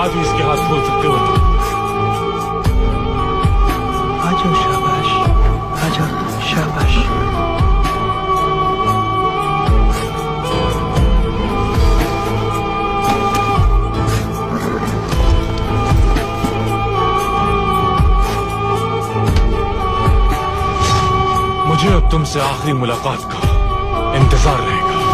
बाद भी इसके हाथ खोल सकते हो तुम। आ जाओ, शाबाश, आ जाओ, शाबाश। मुझे अब तुमसे आखिरी मुलाकात का इंतजार रहेगा।